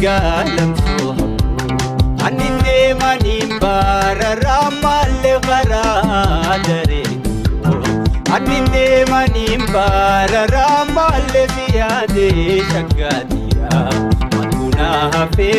galamsu anine manimbara ramalle garadare anine manimbara ramalle ziyade shagadiya matuna hafe